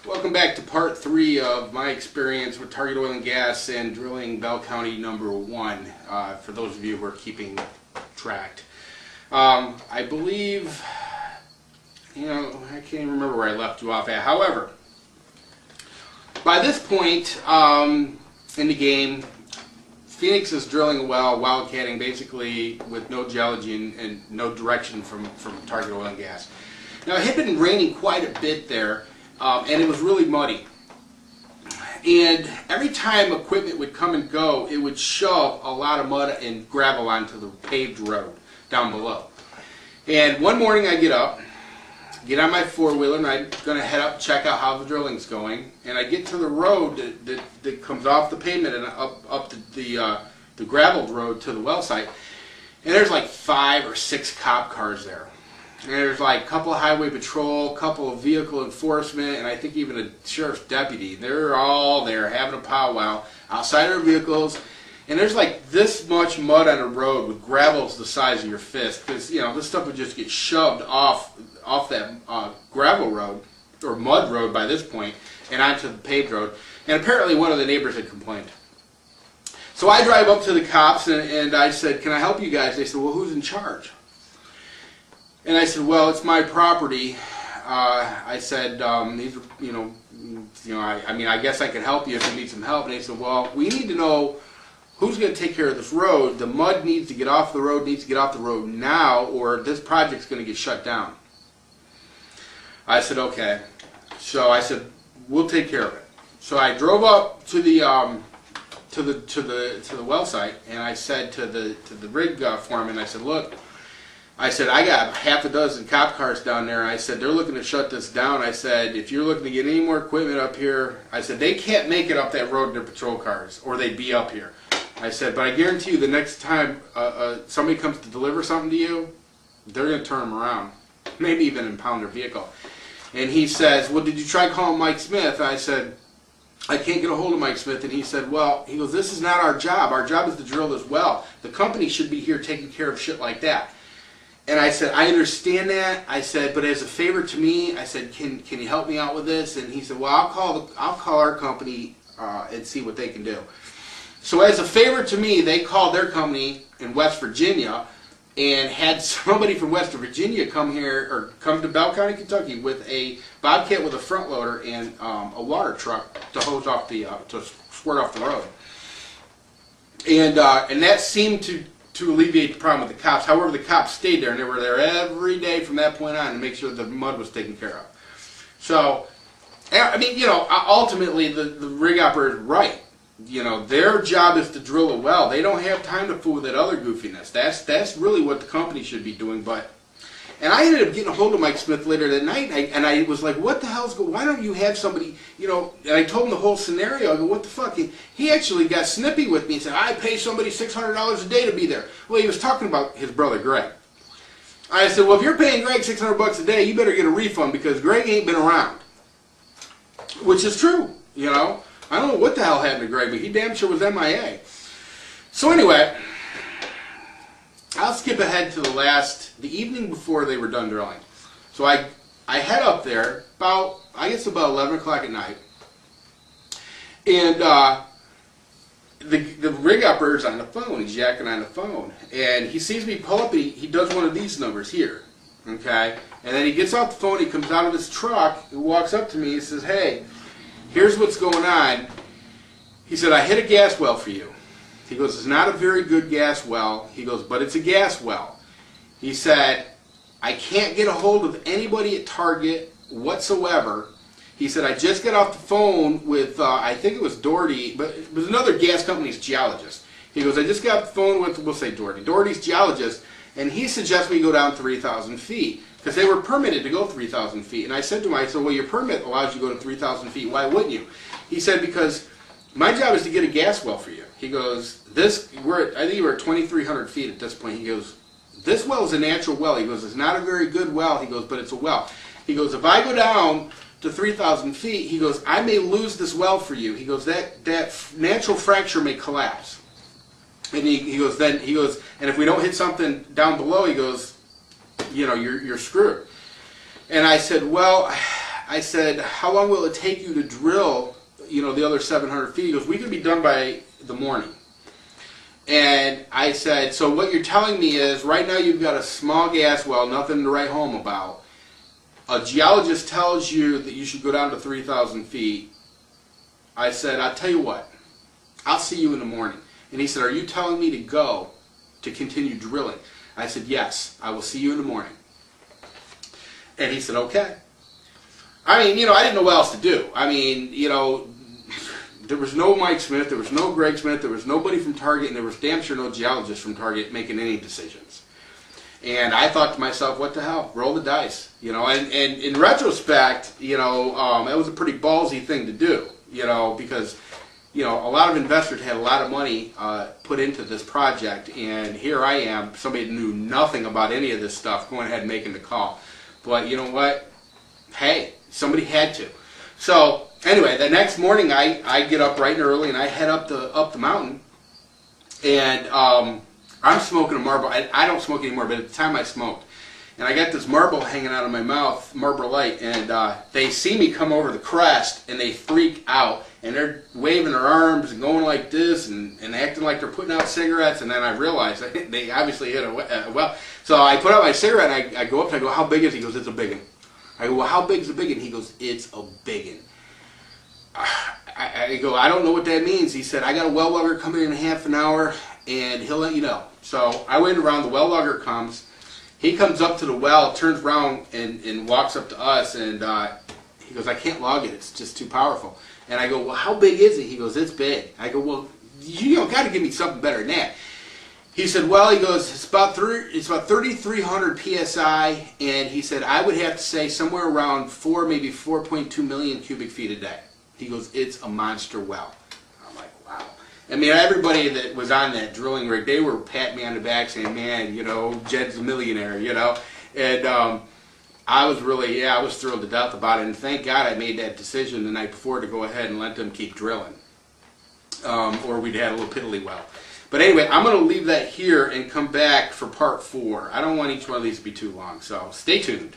Welcome back to part 3 of my experience with Target Oil and Gas and drilling Bell County number 1, for those of you who are keeping track. I believe, I can't even remember where I left you off at. However, by this point in the game, Phoenix is drilling a well, wildcatting basically with no geology and no direction from Target Oil and Gas. Now it had been raining quite a bit there. And it was really muddy. And every time equipment would come and go, it would shove a lot of mud and gravel onto the paved road down below. And one morning I get on my four-wheeler, and I'm going to head up, check out how the drilling's going. And I get to the road that comes off the pavement and up the graveled road to the well site. And there's like 5 or 6 cop cars there. And there's like a couple of highway patrol, a couple of vehicle enforcement, and I think even a sheriff's deputy. They're all there having a powwow outside their vehicles. And there's like this much mud on the road with gravels the size of your fist, because this stuff would just get shoved off that gravel road or mud road by this point and onto the paved road. And apparently one of the neighbors had complained. So I drive up to the cops and I said, "Can I help you guys?" They said, "Well, who's in charge?" And I said, "Well, it's my property." I said, "These are, I guess I could help you if you need some help." And they said, "Well, we need to know who's going to take care of this road. The mud needs to get off the road, now, or this project's going to get shut down." I said, "Okay." So I said, "We'll take care of it." So I drove up to the well site, and I said to the rig foreman, I said, "Look," I said, "I got half a dozen cop cars down there." I said, "They're looking to shut this down." I said, "If you're looking to get any more equipment up here," I said, "they can't make it up that road in their patrol cars, or they'd be up here." I said, "But I guarantee you the next time somebody comes to deliver something to you, they're going to turn them around, maybe even impound their vehicle." And he says, "Well, did you try calling Mike Smith?" I said, "I can't get a hold of Mike Smith." And he said, "Well," he goes, "this is not our job. Our job is to drill this well. The company should be here taking care of shit like that." And I said, "I understand that." I said, "But as a favor to me," I said, can you help me out with this?" And he said, "Well, I'll call our company and see what they can do." So as a favor to me, they called their company in West Virginia and had somebody from West Virginia come to Bell County, Kentucky, with a Bobcat with a front loader and a water truck to hose off to squirt off the road. And that seemed to alleviate the problem with the cops. However, the cops stayed there, and they were there every day from that point on to make sure the mud was taken care of. So, ultimately the rig operator is right. Their job is to drill a well. They don't have time to fool with that other goofiness. That's really what the company should be doing. And I ended up getting a hold of Mike Smith later that night, and I was like, "What the hell's going on? Why don't you have somebody, And I told him the whole scenario. I go, "What the fuck?" He actually got snippy with me and said, "I pay somebody $600 a day to be there." Well, he was talking about his brother Greg. I said, "Well, if you're paying Greg $600 a day, you better get a refund because Greg ain't been around." Which is true, I don't know what the hell happened to Greg, but he damn sure was MIA. So anyway, I'll skip ahead to the evening before they were done drilling. So I head up there about 11 o'clock at night, and the rig operator's on the phone. He's yakking on the phone, and he sees me pull up. He does one of these numbers here, okay, and then he gets off the phone. He comes out of his truck. He walks up to me. He says, "Hey, here's what's going on." He said, "I hit a gas well for you." He goes, "It's not a very good gas well." He goes, "But it's a gas well." He said, "I can't get a hold of anybody at Target whatsoever." He said, "I just got off the phone with, I think it was Doherty, but it was another gas company's geologist." He goes, "I just got off the phone with, we'll say Doherty's geologist, and he suggests we go down 3,000 feet. Because they were permitted to go 3,000 feet. And I said to him, I said, "Well, your permit allows you to go to 3,000 feet. Why wouldn't you?" He said, "Because my job is to get a gas well for you." He goes, I think we're at 2,300 feet at this point. He goes, "This well is a natural well." He goes, "It's not a very good well." He goes, "But it's a well." He goes, "If I go down to 3,000 feet, he goes, I may lose this well for you." He goes, that natural fracture may collapse. And he goes, "And if we don't hit something down below," he goes, "you're screwed." And I said, "Well, I said, how long will it take you to drill, the other 700 feet? He goes, we could be done by the morning. And I said, so what you're telling me is right now you've got a small gas well, nothing to write home about. A geologist tells you that you should go down to 3,000 feet. I said, I'll tell you what, I'll see you in the morning. And he said, are you telling me to go to continue drilling? I said, yes, I will see you in the morning. And he said, okay. I mean, I didn't know what else to do. I mean, there was no Mike Smith, there was no Greg Smith, there was nobody from Target, and there was damn sure no geologist from Target making any decisions. And I thought to myself, what the hell, roll the dice. And in retrospect, it was a pretty ballsy thing to do, because a lot of investors had a lot of money put into this project, and here I am, somebody that knew nothing about any of this stuff, going ahead and making the call. But you know what? Hey, somebody had to. So anyway, the next morning I get up bright and early and I head up the mountain, and I'm smoking a Marlboro. I don't smoke anymore, but at the time I smoked. And I got this Marlboro hanging out of my mouth, Marlboro Light, and they see me come over the crest and they freak out. And they're waving their arms and going like this and acting like they're putting out cigarettes. And then I realized they obviously hit a well. So I put out my cigarette and I go up and I go, how big is it? He goes, it's a big one. I go, well, how big is a big one? He goes, it's a big one. I go, I don't know what that means. He said, I got a well logger coming in half an hour and he'll let you know. So I wait around, the well logger comes. He comes up to the well, turns around and walks up to us, and he goes, I can't log it. It's just too powerful. And I go, well, how big is it? He goes, it's big. I go, well, you got to give me something better than that. He said, well, he goes, it's about 3,300 psi, and he said, I would have to say somewhere around 4, maybe 4.2 million cubic feet a day. He goes, it's a monster well. I'm like, wow. I mean, everybody that was on that drilling rig, they were patting me on the back saying, man, Jed's a millionaire, And I was really, I was thrilled to death about it. And thank God I made that decision the night before to go ahead and let them keep drilling. Or we'd had a little piddly well. But anyway, I'm going to leave that here and come back for part 4. I don't want each one of these to be too long, so stay tuned.